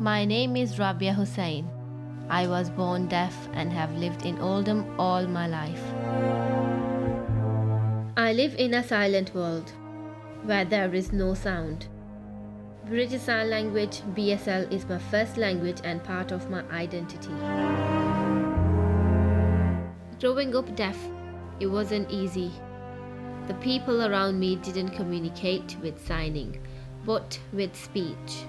My name is Rabia Hussain. I was born deaf and have lived in Oldham all my life. I live in a silent world where there is no sound. British Sign Language (BSL) is my first language and part of my identity. Growing up deaf, it wasn't easy. The people around me didn't communicate with signing, but with speech.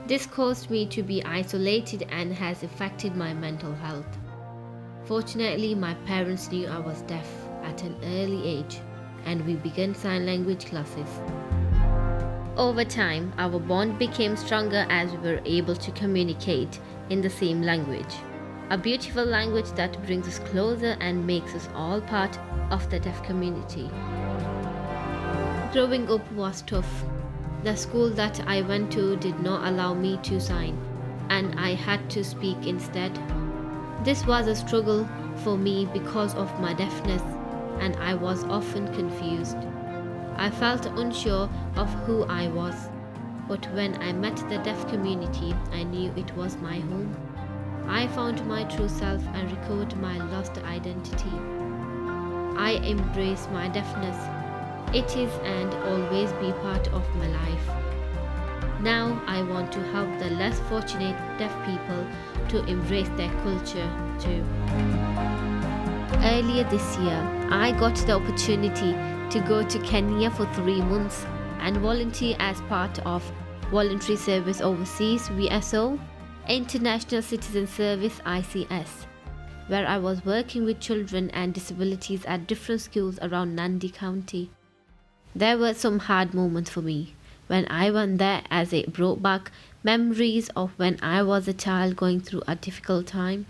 This caused me to be isolated and has affected my mental health. Fortunately, my parents knew I was deaf at an early age, and we began sign language classes. Over time, our bond became stronger as we were able to communicate in the same language. A beautiful language that brings us closer and makes us all part of the deaf community. Growing up was tough. The school that I went to did not allow me to sign, and I had to speak instead. This was a struggle for me because of my deafness, and I was often confused. I felt unsure of who I was, but when I met the deaf community, I knew it was my home. I found my true self and recovered my lost identity. I embrace my deafness. It is and always be part of my life. Now I want to help the less fortunate deaf people to embrace their culture too. Earlier this year, I got the opportunity to go to Kenya for 3 months and volunteer as part of Voluntary Service Overseas (VSO), International Citizen Service (ICS), where I was working with children and disabilities at different schools around Nandi County. There were some hard moments for me when I went there, as it brought back memories of when I was a child going through a difficult time.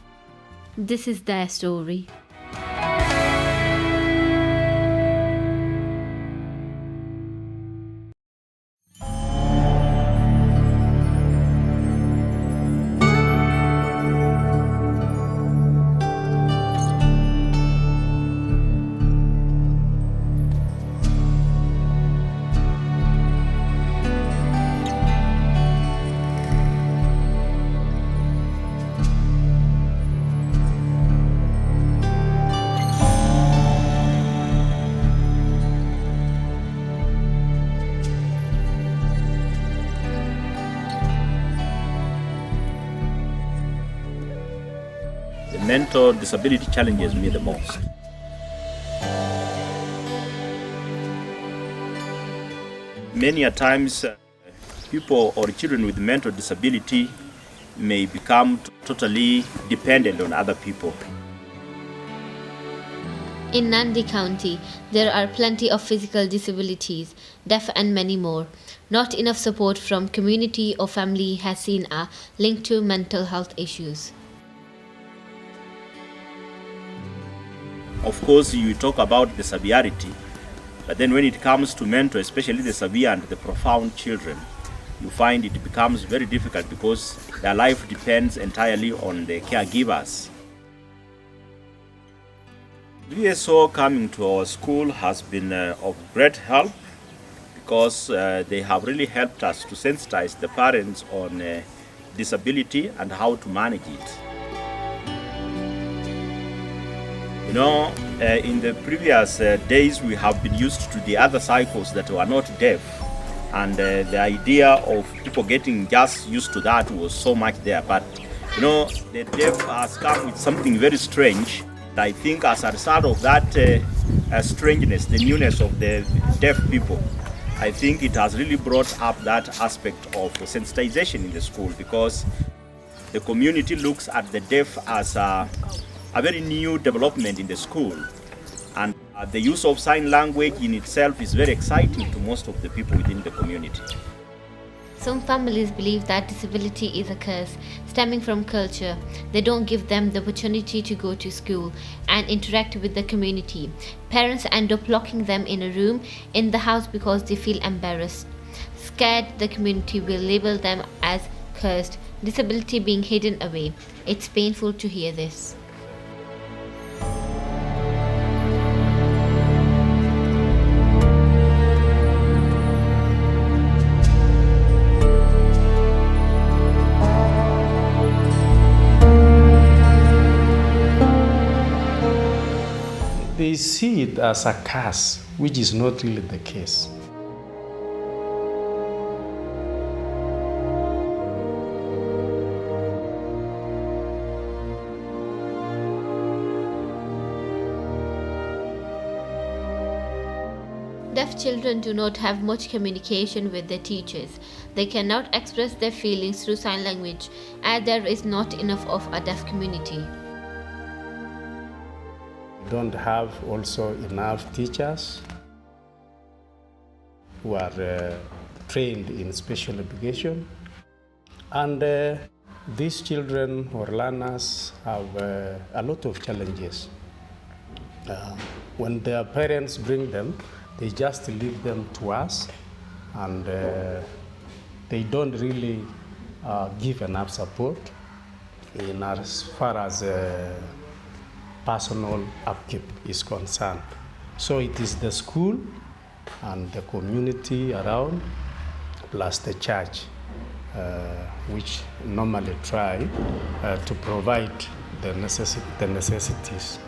This is their story. The mental disability challenges me the most. Many a times, people or children with mental disability may become totally dependent on other people. In Nandi County, there are plenty of physical disabilities, deaf and many more. Not enough support from community or family has seen a link to mental health issues. Of course, you talk about the severity, but then when it comes to mental, especially the severe and the profound children, you find it becomes very difficult because their life depends entirely on the caregivers. VSO coming to our school has been of great help because they have really helped us to sensitize the parents on disability and how to manage it. You know, in the previous days, we have been used to the other cycles that were not deaf. And the idea of people getting just used to that was so much there. But, you know, the deaf has come with something very strange. I think as a result of that strangeness, the newness of the deaf people, I think it has really brought up that aspect of sensitization in the school, because the community looks at the deaf as a very new development in the school, and the use of sign language in itself is very exciting to most of the people within the community. Some families believe that disability is a curse stemming from culture. They don't give them the opportunity to go to school and interact with the community. Parents end up locking them in a room in the house because they feel embarrassed, scared the community will label them as cursed, disability being hidden away. It's painful to hear this. see it as a curse, which is not really the case. Deaf children do not have much communication with their teachers. They cannot express their feelings through sign language, as there is not enough of a deaf community. We don't have also enough teachers who are trained in special education. And these children or learners have a lot of challenges. When their parents bring them, they just leave them to us, and they don't really give enough support in as far as personal upkeep is concerned. So it is the school and the community around, plus the church, which normally try to provide the necessities.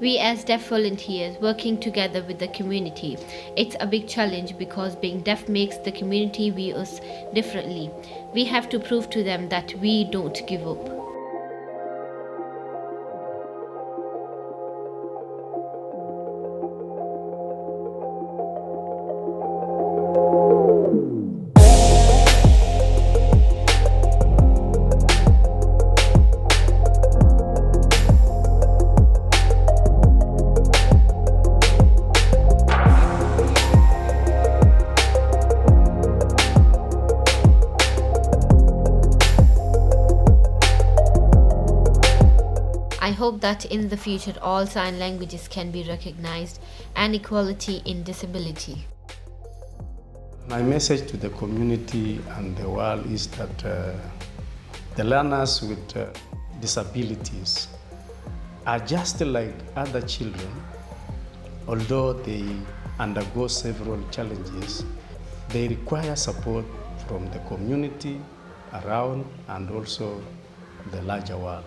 We as deaf volunteers working together with the community. It's a big challenge because being deaf makes the community view us differently. We have to prove to them that we don't give up. I hope that in the future all sign languages can be recognized and equality in disability. My message to the community and the world is that the learners with disabilities are just like other children. Although they undergo several challenges, they require support from the community around and also the larger world.